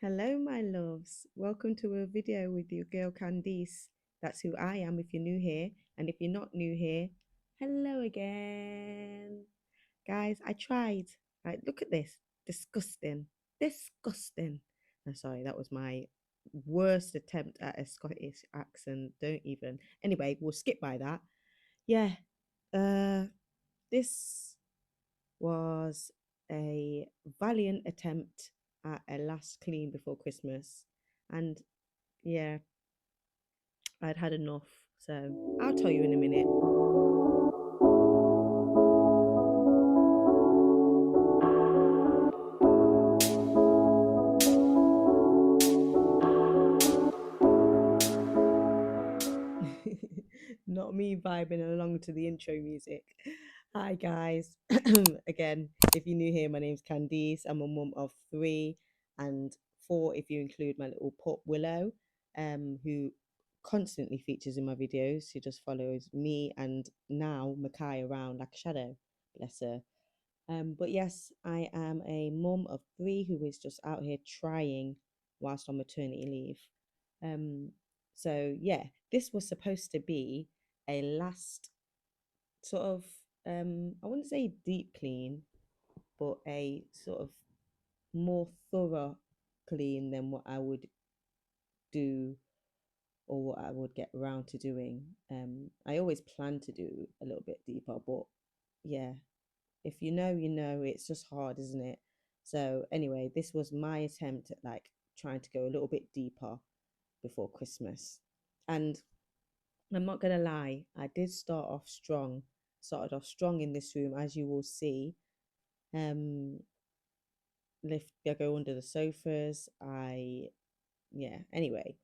Hello, my loves. Welcome to a video with your girl Candice. That's who I am if you're new here. And if you're not new here, hello again. Guys, I tried. Right, look at this. Disgusting. Disgusting. I'm sorry, that was my worst attempt at a Scottish accent. Don't even. Anyway, we'll skip by that. Yeah. Uh this was a valiant attempt at a last clean before Christmas. And yeah, I'd had enough. So I'll tell you in a minute. Not me vibing along to the intro music. Hi, guys. Again, if you're new here, my name's Candice. I'm a mum of three and four, if you include my little pup Willow, who constantly features in my videos. She just follows me and now Makai around like a shadow. Bless her. But yes, I am a mum of three who is just out here trying whilst on maternity leave. Um, so yeah, this was supposed to be a last sort of I wouldn't say deep clean, but a sort of more thorough clean than what I would do or what I would get around to doing. I always plan to do a little bit deeper, but yeah, if you know, you know, it's just hard, isn't it? So anyway, this was my attempt at like trying to go a little bit deeper before Christmas. And I'm not gonna lie, I did start off strong. Started off strong in this room, as you will see. Um, I go under the sofas. Yeah. Anyway,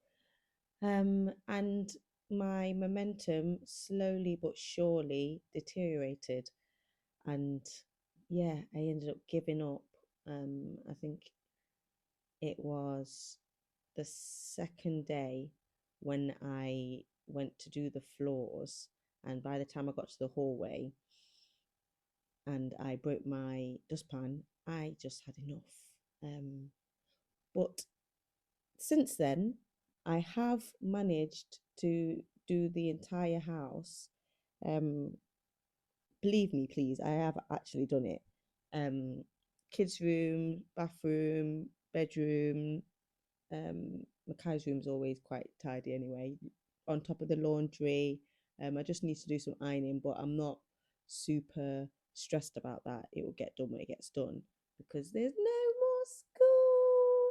and my momentum slowly but surely deteriorated, and yeah, I ended up giving up. I think it was the second day when I went to do the floors, and by the time I got to the hallway and I broke my dustpan, I just had enough. But since then, I have managed to do the entire house. Um, Believe me, please, I have actually done it. Um, Kids' room, bathroom, bedroom. Makai's room's always quite tidy anyway. On top of the laundry, I just need to do some ironing, but I'm not super stressed about that. It will get done when it gets done because there's no more school.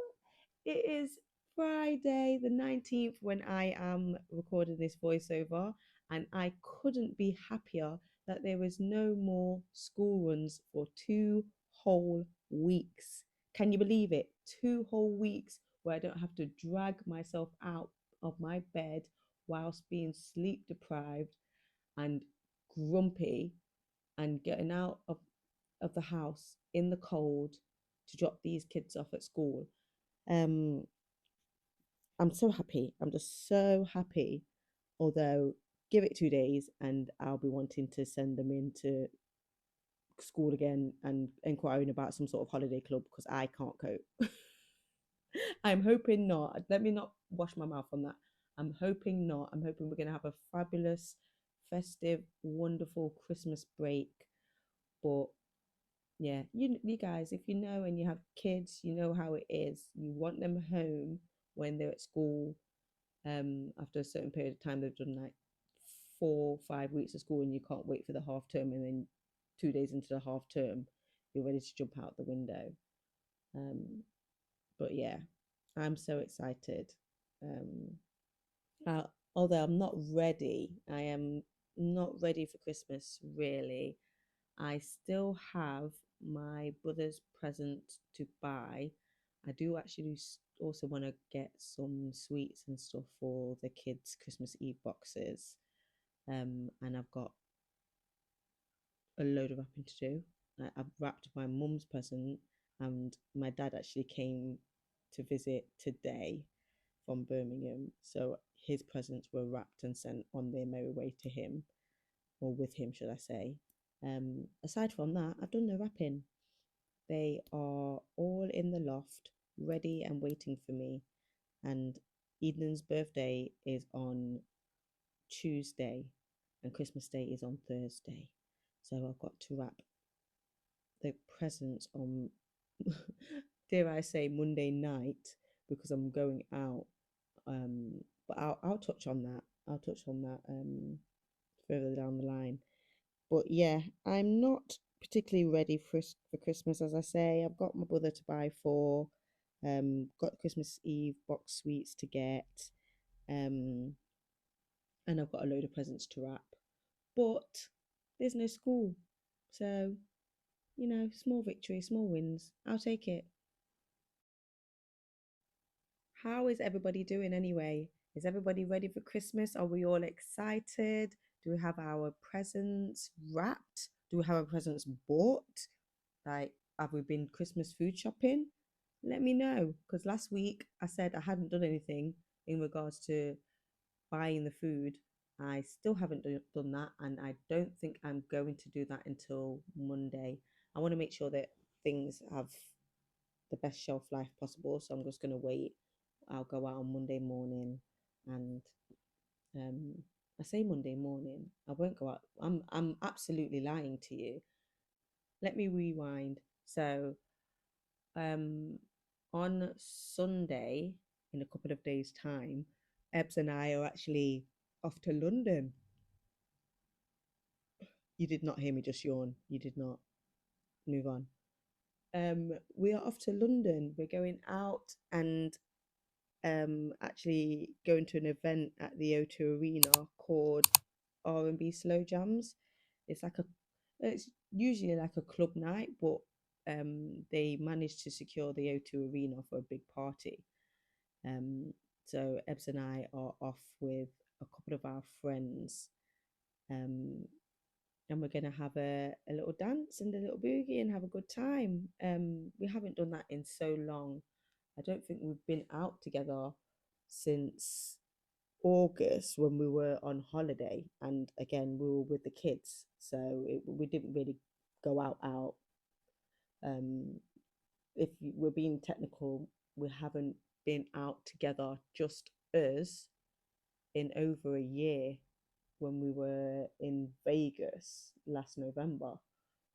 It is Friday the 19th when I am recording this voiceover, and I couldn't be happier that there is no more school runs for 2 whole weeks. Can you believe it? 2 whole weeks where I don't have to drag myself out of my bed whilst being sleep deprived and grumpy and getting out of the house in the cold to drop these kids off at school. Um, I'm so happy. I'm just so happy. Although, give it 2 days and I'll be wanting to send them into school again and inquiring about some sort of holiday club because I can't cope. I'm hoping not. Let me not wash my mouth on that. I'm hoping not. I'm hoping we're going to have a fabulous, festive, wonderful Christmas break. But yeah, you guys, if you know and you have kids, you know how it is. You want them home when they're at school. After a certain period of time, they've done like 4 5 weeks of school, and you can't wait for the half term. And then 2 days into the half term, you're ready to jump out the window. Um, but yeah, I'm so excited. Um, Although I'm not ready, I am not ready for Christmas really. I still have my brother's present to buy. I do actually also want to get some sweets and stuff for the kids' Christmas Eve boxes. And I've got a load of wrapping to do. I've wrapped my mum's present, and my dad actually came to visit today from Birmingham. So his presents were wrapped and sent on their merry way to him, or with him, should I say. Aside from that, I've done no wrapping. They are all in the loft ready and waiting for me. And Eden's birthday is on Tuesday, and Christmas Day is on Thursday. So I've got to wrap the presents on, dare I say, Monday night because I'm going out. But I'll touch on that. I'll touch on that further down the line. But yeah, I'm not particularly ready for Christmas. As I say, I've got my brother to buy for. Got Christmas Eve box sweets to get. Um, and I've got a load of presents to wrap. But there's no school, so small victory, small wins. I'll take it. How is everybody doing anyway? Is everybody ready for Christmas? Are we all excited? Do we have our presents wrapped? Do we have our presents bought? Like, have we been Christmas food shopping? Let me know. Because last week I said I hadn't done anything in regards to buying the food. I still haven't done that, and I don't think I'm going to do that until Monday. I want to make sure that things have the best shelf life possible, so I'm just going to wait. I'll go out on Monday morning, and um, I say Monday morning. I won't go out. I'm absolutely lying to you. Let me rewind. So um, on Sunday, in a couple of days' time, Ebbs and I are actually off to London. You did not hear me just yawn. You did not. Move on. We are off to London. We're going out and actually going to an event at the O2 Arena called R&B Slow Jams. It's like a it's usually like a club night, but they managed to secure the O2 Arena for a big party. Um, so Ebbs and I are off with a couple of our friends. Um, and we're gonna have a little dance and a little boogie and have a good time. We haven't done that in so long. I don't think we've been out together since August when we were on holiday, and again we were with the kids, so we didn't really go out. Um, if we're being technical, we haven't been out together, just us, in over a year when we were in Vegas last November.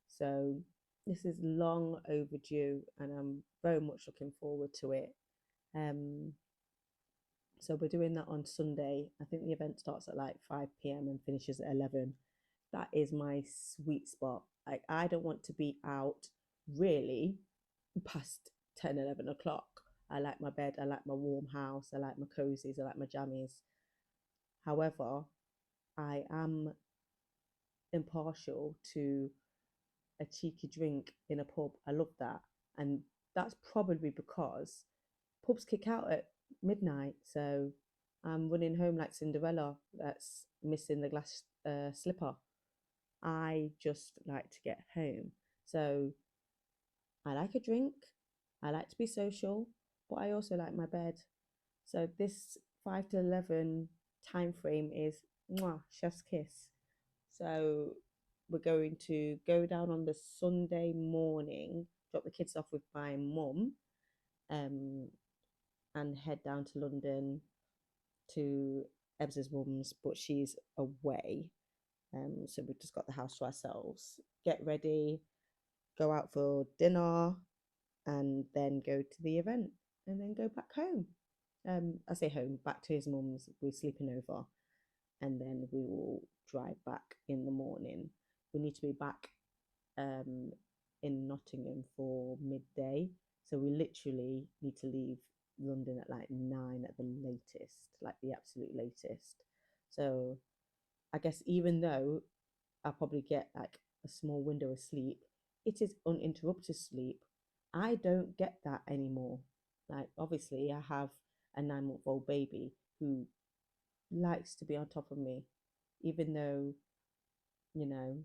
So this is long overdue, and I'm very much looking forward to it. Um, so we're doing that on Sunday. I think the event starts at like 5 p.m. and finishes at 11. That is my sweet spot. Like, I don't want to be out really past 10, 11 o'clock. I like my bed, I like my warm house, I like my cozies, I like my jammies. However, I am impartial to a cheeky drink in a pub. I love that. And that's probably because pubs kick out at midnight. So I'm running home like Cinderella that's missing the glass slipper. I just like to get home. So I like a drink. I like to be social, but I also like my bed. So this 5 to 11 time frame is mwah, chef's kiss. So we're going to go down on the Sunday morning, drop the kids off with my mum, um, and head down to London to Ebbs's mum's, but she's away. So we've just got the house to ourselves. Get ready, go out for dinner, and then go to the event, and then go back home. I say home, back to his mum's. We're sleeping over, and then we will drive back in the morning. We need to be back um, in Nottingham for midday. So we literally need to leave London at like 9 at the latest, like the absolute latest. So I guess even though I'll probably get like a small window of sleep, it is uninterrupted sleep. I don't get that anymore. Like, obviously, I have a 9-month-old baby who likes to be on top of me, even though, you know,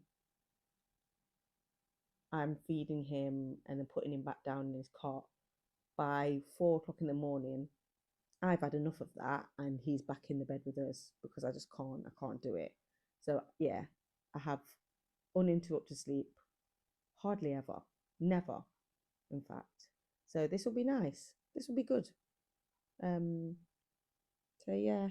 I'm feeding him and then putting him back down in his cot. By 4 o'clock in the morning, I've had enough of that, and he's back in the bed with us because I just can't. I can't do it. So yeah, I have uninterrupted sleep hardly ever, never, in fact. So this will be nice. this will be good. Um, so yeah,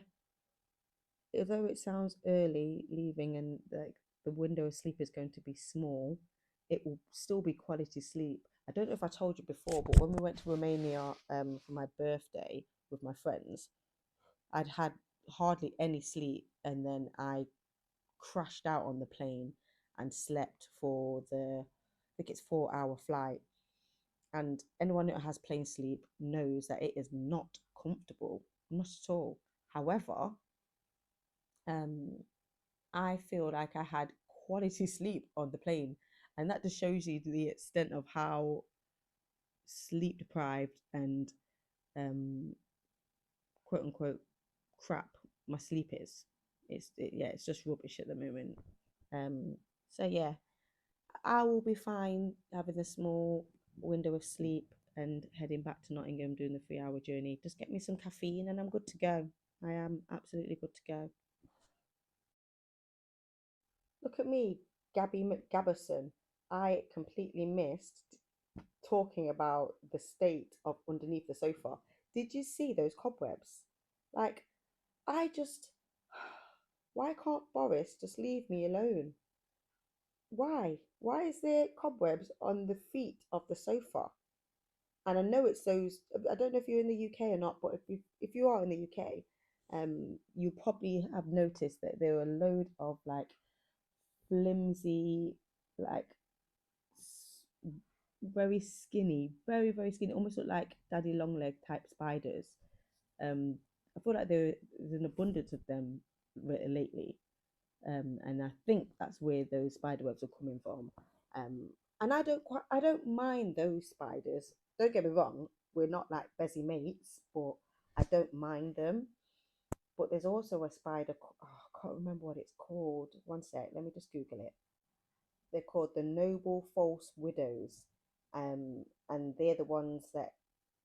although it sounds early leaving and like the window of sleep is going to be small, it will still be quality sleep. I don't know if I told you before, but when we went to Romania for my birthday with my friends, I'd had hardly any sleep, and then I crashed out on the plane and slept for I think it's 4 hour flight. And anyone who has plane sleep knows that it is not comfortable, not at all. However, um, I feel like I had quality sleep on the plane, and that just shows you the extent of how sleep deprived and um, quote unquote crap my sleep is. Yeah, it's just rubbish at the moment. Um, so yeah, I will be fine having a small window of sleep and heading back to Nottingham doing the 3 hour journey. Just get me some caffeine and I'm good to go. I am absolutely good to go. Look at me, Gabby McGabberson. I completely missed talking about the state of underneath the sofa. Did you see those cobwebs? Like, I just, why can't Boris just leave me alone? Why? Why is there cobwebs on the feet of the sofa? And I know it's those. I don't know if you're in the UK or not, but if you are in the UK, you probably have noticed that there are a load of like flimsy, like very skinny, very skinny, almost look like daddy long leg type spiders. I feel like there's an abundance of them lately, and I think that's where those spider webs are coming from. Um, and I don't mind those spiders. Don't get me wrong, we're not like busy mates, but I don't mind them. But there's also a spider. Oh, I can't remember what it's called. One sec, let me just Google it. They're called the noble false widows, and they're the ones that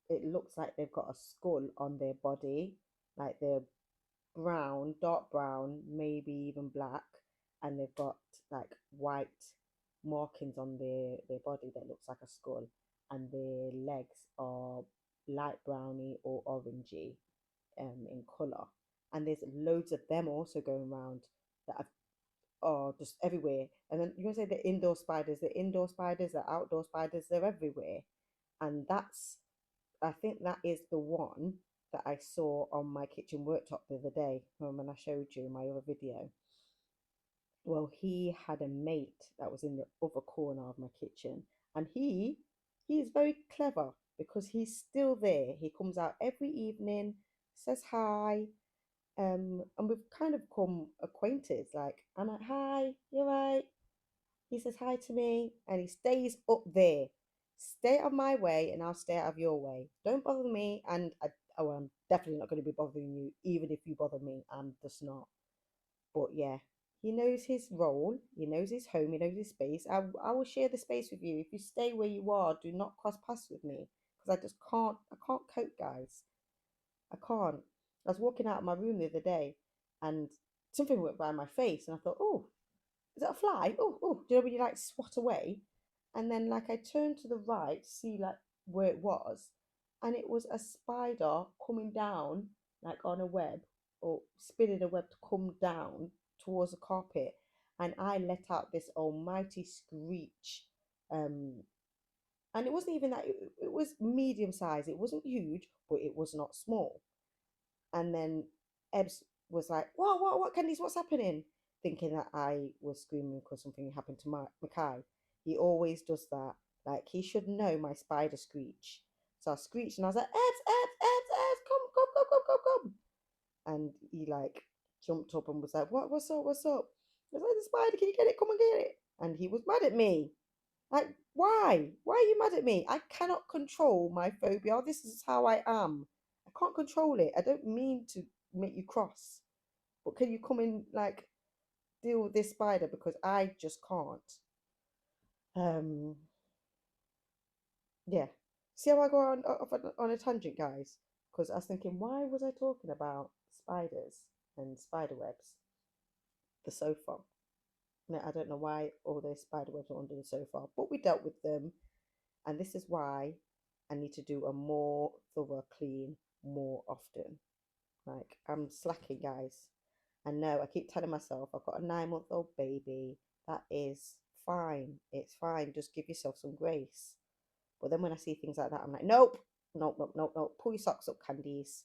it looks like they've got a skull on their body, like they're brown, dark brown, maybe even black, and they've got like white markings on their body that looks like a skull, and their legs are light browny or orangey in color. And there's loads of them also going around that are just everywhere. And then you're gonna say the indoor spiders, the outdoor spiders, they're everywhere. And I think that is the one that I saw on my kitchen worktop the other day when I showed you my other video. Well, he had a mate that was in the other corner of my kitchen, and he is very clever because he's still there. He comes out every evening, says hi, and we've kind of become acquainted. Like I'm like, hi, you're right. He says hi to me, and he stays up there. Stay out of my way, and I'll stay out of your way. Don't bother me, and I'm definitely not going to be bothering you, even if you bother me. I'm just not. But yeah, he knows his role. He knows his home. He knows his space. I will share the space with you. If you stay where you are, do not cross paths with me because I just can't. I can't cope, guys. I can't. I was walking out of my room the other day, and something went by my face, and I thought, oh, is that a fly? Oh, oh, do you know when you like swat away? And then like I turned to the right to see like where it was, and it was a spider coming down like on a web or spinning a web to come down towards the carpet, and I let out this almighty screech. Um, and it wasn't even that it was medium size. It wasn't huge, but it was not small. And then Ebbs was like, what, Candice, what's happening? Thinking that I was screaming because something happened to Mackay. He always does that. Like, he should know my spider screech. So I screeched and I was like, Ebbs, come. And he, like, jumped up and was like, what's up? I was like, the spider, can you get it? Come and get it. And he was mad at me. Like, why? Why are you mad at me? I cannot control my phobia. This is how I am. I can't control it. I don't mean to make you cross, but can you come in like deal with this spider because I just can't. Um, yeah. See how I go on a tangent, guys? Because I was thinking, why was I talking about spiders and spider webs? The sofa. No, I don't know why all those spider webs are under the sofa, but we dealt with them, and this is why I need to do a more thorough clean more often. Like, I'm slacking, guys. I know, I keep telling myself I've got a 9-month-old baby. That is fine. It's fine. Just give yourself some grace. But then when I see things like that, I'm like, nope, nope, nope, nope, nope. Pull your socks up, Candies.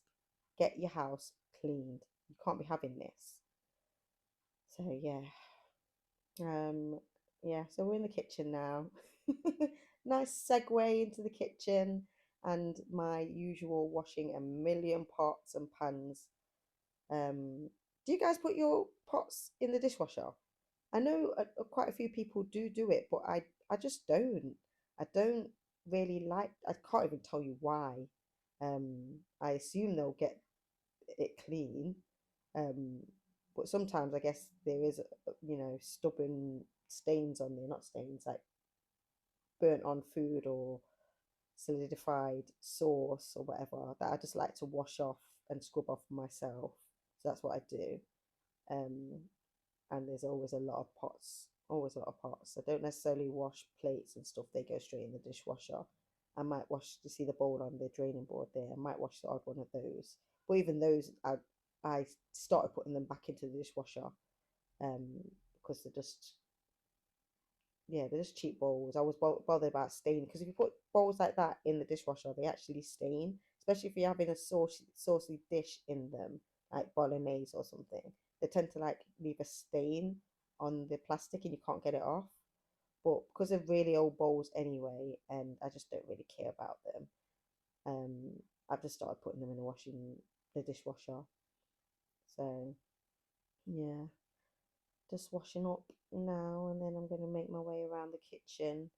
Get your house cleaned. You can't be having this. So yeah. Um, yeah, so we're in the kitchen now. Nice segue into the kitchen and my usual washing a million pots and pans. Do you guys put your pots in the dishwasher? I know quite a few people do it, but I just don't. I don't really like. I can't even tell you why. I assume they'll get it clean. Um, but sometimes I guess there is, stubborn stains on there, not stains, like burnt on food or solidified sauce or whatever that I just like to wash off and scrub off myself. So that's what I do. Um, and there's always a lot of pots, always a lot of pots. I don't necessarily wash plates and stuff, they go straight in the dishwasher. I might wash, you see the bowl on the draining board there, I might wash the odd one of those. But even those, I started putting them back into the dishwasher um, because they're just, yeah, they're just cheap bowls. I was bothered about stain because if you put bowls like that in the dishwasher, they actually stain, especially if you're having a saucy dish in them, like bolognese or something. They tend to like leave a stain on the plastic and you can't get it off. But because they're really old bowls anyway, and I just don't really care about them, um, I've just started putting them in the dishwasher. So yeah, just washing up now, and then I'm gonna make my way around the kitchen.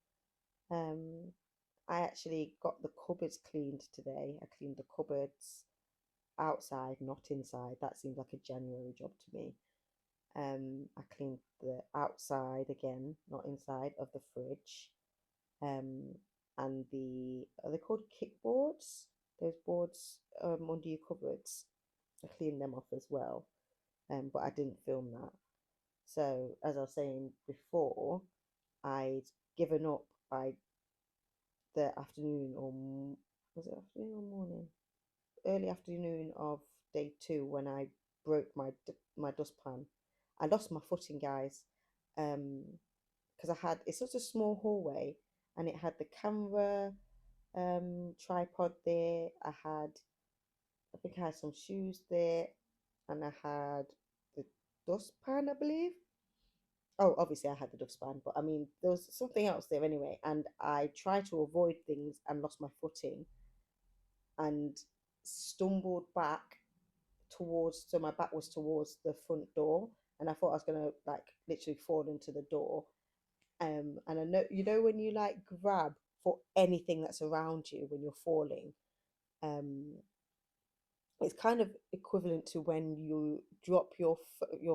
Um, I actually got the cupboards cleaned today. I cleaned the cupboards outside, not inside. That seems like a January job to me. I cleaned the outside again, not inside, of the fridge. Um, and the are they called kickboards? Those boards under your cupboards. I cleaned them off as well. But I didn't film that. So as I was saying before, I'd given up by the afternoon or was it afternoon or morning? Early afternoon of day two when I broke my dustpan. I lost my footing, guys, because I had it's such a small hallway and it had the camera tripod there. I think I had some shoes there, and I had the dustpan, I believe. Oh, obviously I had the dustpan, but I mean there was something else there anyway, and I tried to avoid things and lost my footing and stumbled back towards, so my back was towards the front door, and I thought I was gonna like literally fall into the door. And I know, when you like grab for anything that's around you when you're falling, um it's kind of equivalent to when you drop your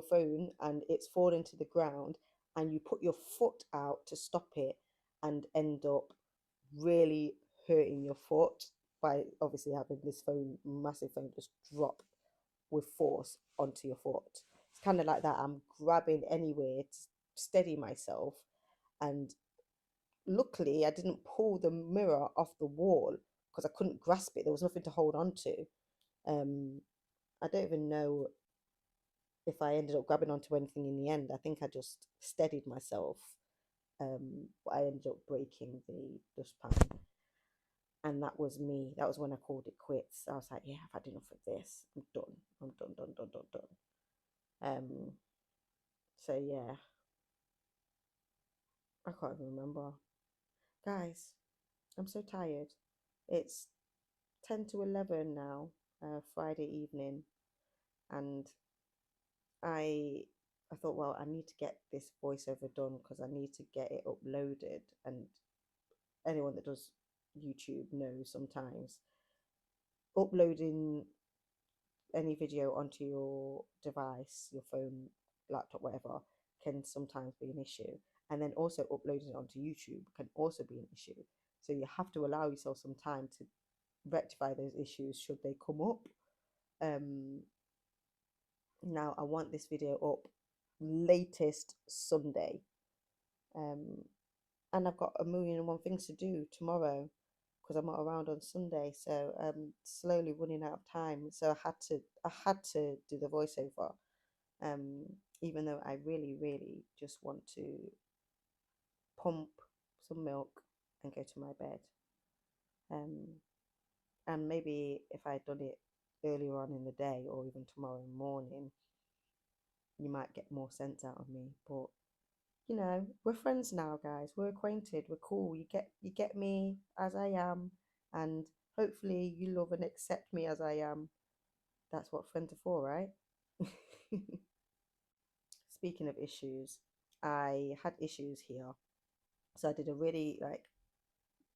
phone and it's falling to the ground and you put your foot out to stop it and end up really hurting your foot by obviously having this massive phone just drop with force onto your foot. It's kind of like that. I'm grabbing anywhere to steady myself, and luckily I didn't pull the mirror off the wall because I couldn't grasp it. There was nothing to hold on to. um I don't even know if I ended up grabbing onto anything in the end. I think I just steadied myself. But I ended up breaking the dustpan. And that was me. That was when I called it quits. I was like, yeah, I've had enough of this. I'm done. I'm done, done, done, done, done. So yeah, I can't even remember. Guys, I'm so tired. It's 10 to 11 now, Friday evening, and I I thought, well, I need to get this voiceover done because I need to get it uploaded. And anyone that does YouTube knows sometimes uploading any video onto your device, your phone, laptop, whatever, can sometimes be an issue. And then also uploading it onto YouTube can also be an issue. So you have to allow yourself some time to rectify those issues should they come up. Um, Now I want this video up latest Sunday. Um, and I've got a million and one things to do tomorrow. because I'm not around on Sunday, so I'm slowly running out of time. So I had to do the voiceover, um, even though I really, really just want to pump some milk and go to my bed. Um, and maybe if I'd done it earlier on in the day or even tomorrow morning, you might get more sense out of me. But we're friends now, guys. We're acquainted. We're cool. You get me as I am, and hopefully you love and accept me as I am. That's what friends are for, right? Speaking of issues, I had issues here, so I did a really like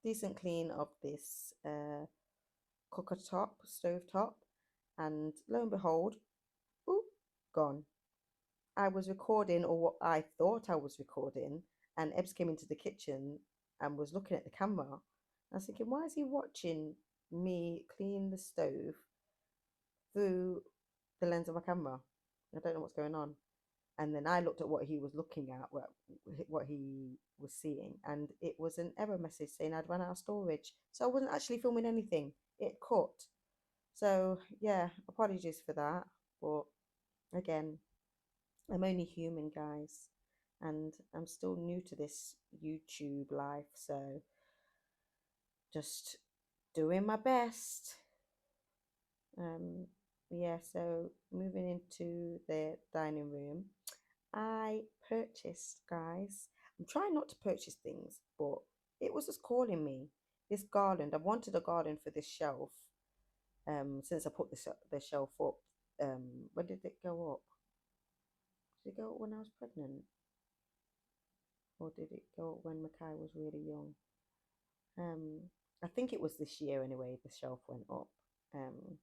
decent clean of this cooker top, stove top, and lo and behold, ooh, gone. I was recording, or what I thought I was recording, and Ebbs came into the kitchen and was looking at the camera. I was thinking, why is he watching me clean the stove through the lens of my camera? I don't know what's going on. And then I looked at what he was looking at, what he was seeing, and it was an error message saying I'd run out of storage. So I wasn't actually filming anything. It cut. So yeah, apologies for that. But again, I'm only human, guys, and I'm still new to this YouTube life, so just doing my best. Um, yeah, so moving into the dining room, I purchased, guys. I'm trying not to purchase things, but it was just calling me. This garland, I wanted a garland for this shelf. Since I put the shelf up. When did it go up? Did it go up when I was pregnant? Or did it go up when Mackay was really young? I think it was this year anyway, the shelf went up. Um,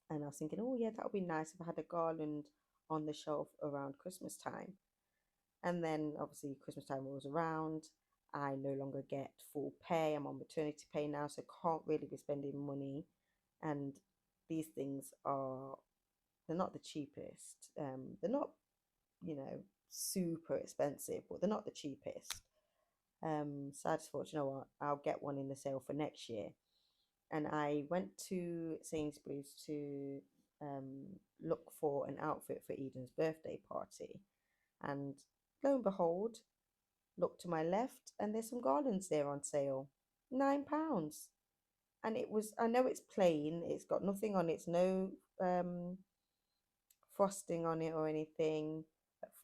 and I was thinking, oh yeah, that would be nice if I had a garland on the shelf around Christmas time. And then obviously Christmas time rolls around. I no longer get full pay. I'm on maternity pay now, so can't really be spending money. And these things are they're not the cheapest. They're not, super expensive, but they're not the cheapest. So I just thought, you know what, I'll get one in the sale for next year. And I went to Sainsbury's to um, look for an outfit for Eden's birthday party. And lo and behold, look to my left, and there's some garlands there on sale. £9. And I know it's plain, it's got nothing on it, it's no frosting on it or anything,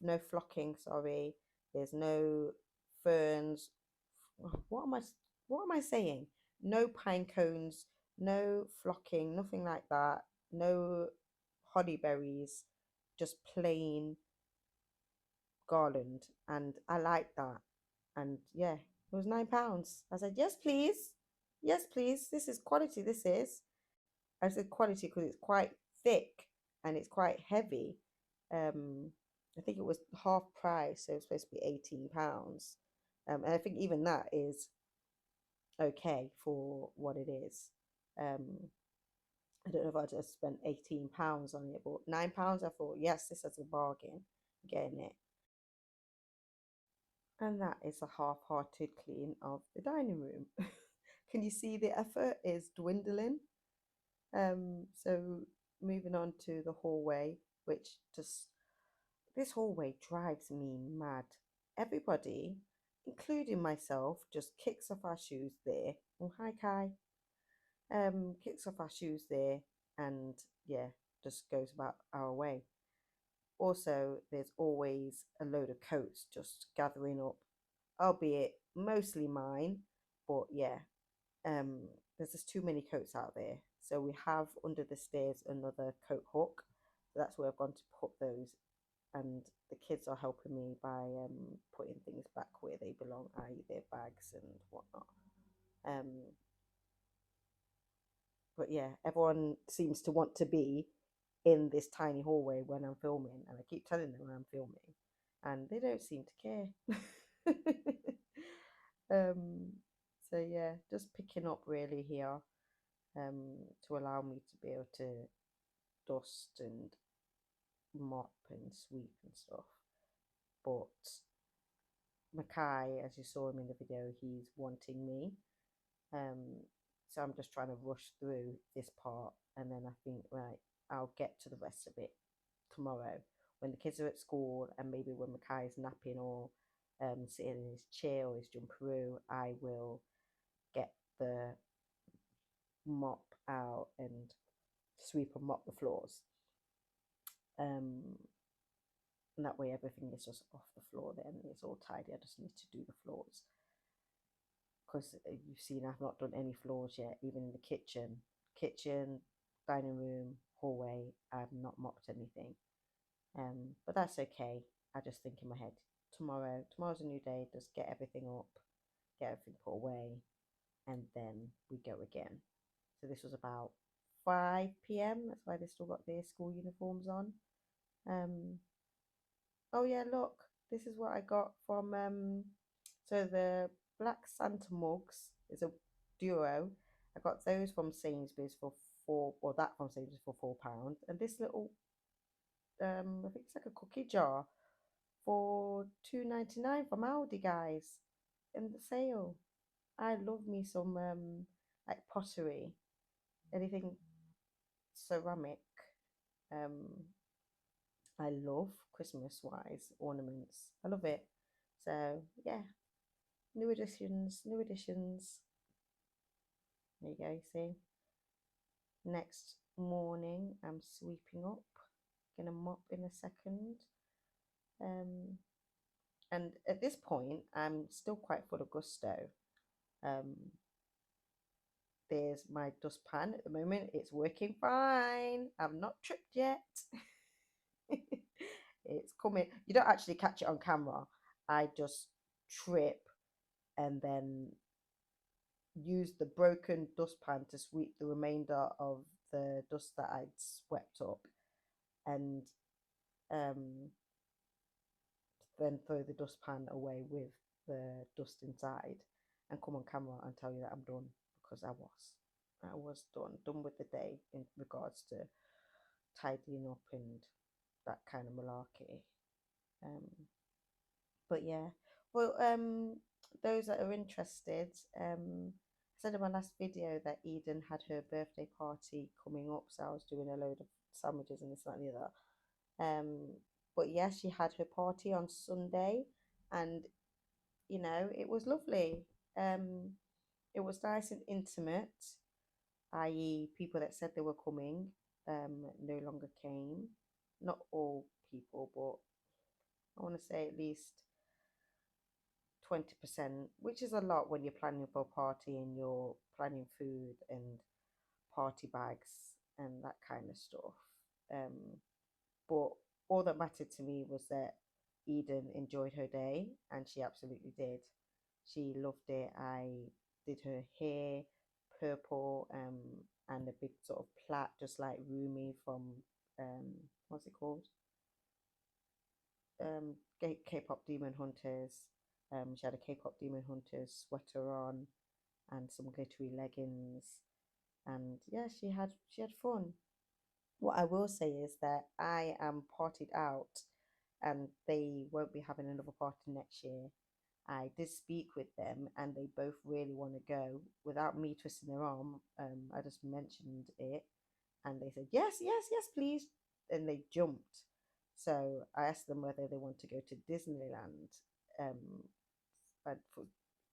no flocking, sorry. There's no ferns. What am I? What am I saying? No pine cones, no flocking, nothing like that. No holly berries, just plain garland, and I like that. And yeah, it was £9. I said, yes, please, yes, please. This is quality. This is. I said quality because it's quite thick and it's quite heavy. Um, I think it was half price, so it's supposed to be £18. And I think even that is okay for what it is. Um, I don't know if I just spent £18 on it, but £9, I thought, yes, this is a bargain, getting it. And that is a half-hearted clean of the dining room. Can you see the effort is dwindling? So moving on to the hallway, which just this hallway drives me mad. Everybody, including myself, just kicks off our shoes there. Oh, hi Kai. Kicks off our shoes there, and yeah, just goes about our way. Also, there's always a load of coats just gathering up, albeit mostly mine, but yeah, um, there's just too many coats out there. So we have under the stairs another coat hook. So that's where I've gone to put those. And the kids are helping me by putting things back where they belong, i.e. their bags and whatnot. Um, but yeah, everyone seems to want to be in this tiny hallway when I'm filming, and I keep telling them when I'm filming, and they don't seem to care. um, so yeah, just picking up really here, to allow me to be able to dust and mop and sweep and stuff. But Mackay, as you saw him in the video, he's wanting me. Um, so I'm just trying to rush through this part, and then I think, right, I'll get to the rest of it tomorrow when the kids are at school, and maybe when Mackay is napping or sitting in his chair or his jumperoo, I will get the mop out and sweep and mop the floors. Um, and that way everything is just off the floor. Then it's all tidy. I just need to do the floors because you've seen I've not done any floors yet, even in the kitchen, dining room, hallway. I've not mopped anything. But that's okay. I just think in my head, tomorrow's a new day. Just get everything up, get everything put away, and then we go again. So this was about 5 p.m. That's why they still got their school uniforms on. Um, oh yeah, look, this is what I got from so the Black Santa mugs is a duo. I got those from Sainsbury's for four, or that from Sainsbury's for £4. And this little I think it's like a cookie jar for 2.99 from Aldi, guys, in the sale. I love me some like pottery, anything ceramic. Um, I love Christmas wise ornaments. I love it. So yeah, new additions, new additions. There you go. See, next morning I'm sweeping up. Gonna mop in a second. Um, and at this point I'm still quite full of gusto. Um, there's my dustpan at the moment. It's working fine. I've not tripped yet. It's coming. You don't actually catch it on camera. I just trip and then use the broken dustpan to sweep the remainder of the dust that I'd swept up, and um, then throw the dustpan away with the dust inside and come on camera and tell you that I'm done, because I was done with the day in regards to tidying up and that kind of malarkey. Um, but yeah, well, those that are interested, I said in my last video that Eden had her birthday party coming up, so I was doing a load of sandwiches and this that, and the other. But yeah, she had her party on Sunday, and it was lovely. Um, it was nice and intimate, i.e., people that said they were coming, no longer came. Not all people, but I want to say at least 20%, which is a lot when you're planning for a party and you're planning food and party bags and that kind of stuff. Um, but all that mattered to me was that Eden enjoyed her day, and she absolutely did. She loved it. I did her hair purple, and a big sort of plait, just like Rumi from what's it called? K-pop Demon Hunters. She had a K-pop Demon Hunters sweater on and some glittery leggings, and yeah, she had fun. What I will say is that I am partied out, and they won't be having another party next year. I did speak with them, and they both really want to go without me twisting their arm. I just mentioned it, and they said yes, yes, yes, please, and they jumped. So I asked them whether they want to go to Disneyland, um, for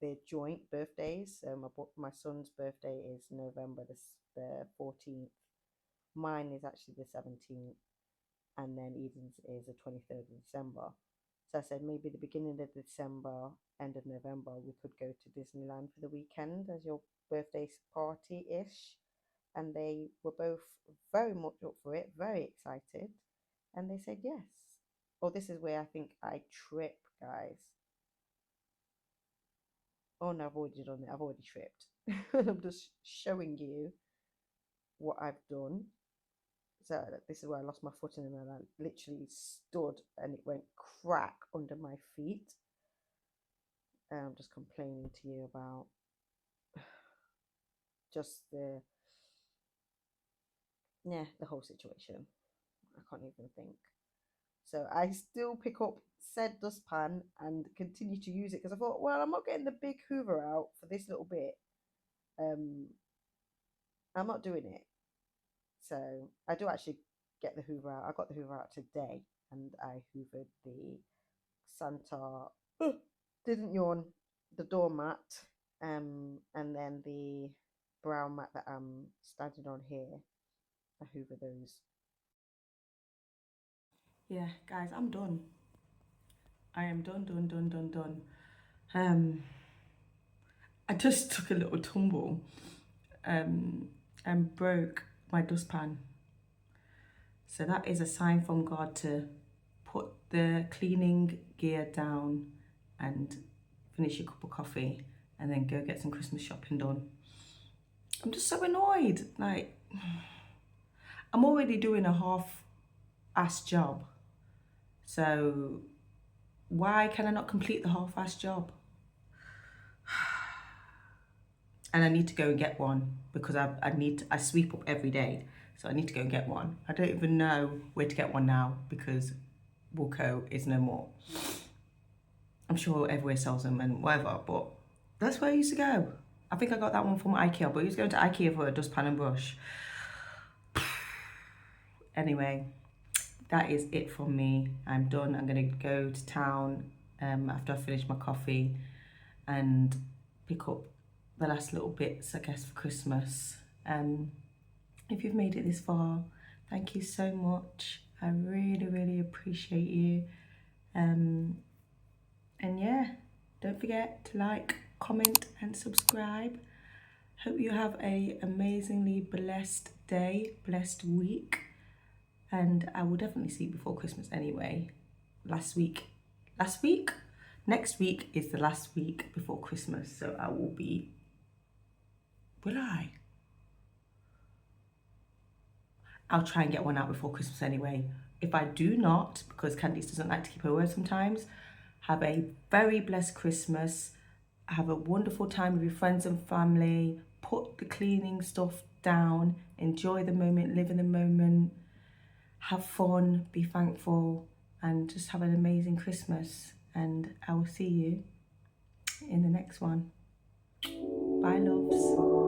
their joint birthdays. So my son's birthday is November the 14th. Mine is actually the 17th, and then Eden's is the 23rd of December. So I said maybe the beginning of December, end of November, we could go to Disneyland for the weekend as your birthday party ish. And they were both very much up for it, very excited. And they said yes. Oh, this is where I think I trip, guys. Oh no, I've already done it. I've already tripped. I'm just showing you what I've done. So this is where I lost my footing, and then I literally stood and it went crack under my feet. And I'm just complaining to you about just the whole situation. I can't even think. So I still pick up said dustpan and continue to use it because I thought, well, I'm not getting the big Hoover out for this little bit. Um, I'm not doing it. So I do actually get the Hoover out. I got the Hoover out today, and I hoovered the Santa. Didn't yawn. The doormat, and then the brown mat that I'm standing on here. I hoover those. Yeah, guys, I'm done. I am done. Um, I just took a little tumble, um, and broke my dustpan. So that is a sign from God to put the cleaning gear down and finish your cup of coffee and then go get some Christmas shopping done. I'm just so annoyed. Like, I'm already doing a half-ass job. So why can I not complete the half-ass job? And I need to go and get one because I sweep up every day. So I need to go and get one. I don't even know where to get one now because Wilco is no more. I'm sure everywhere sells them and whatever, but that's where I used to go. I think I got that one from IKEA, but I used to go to IKEA for a dustpan and brush. Anyway, that is it from me. I'm done. I'm gonna go to town after I finish my coffee and pick up the last little bits, I guess, for Christmas. If you've made it this far, thank you so much. I really appreciate you. And yeah, don't forget to like, comment, and subscribe. Hope you have a amazingly blessed day, blessed week. And I will definitely see you before Christmas anyway. Last week? Next week is the last week before Christmas, so I will be. Will I? I'll try and get one out before Christmas anyway. If I do not, because Candice doesn't like to keep her word sometimes, have a very blessed Christmas. Have a wonderful time with your friends and family. Put the cleaning stuff down. Enjoy the moment, live in the moment. Have fun, be thankful, and just have an amazing Christmas. And I will see you in the next one. Bye, loves.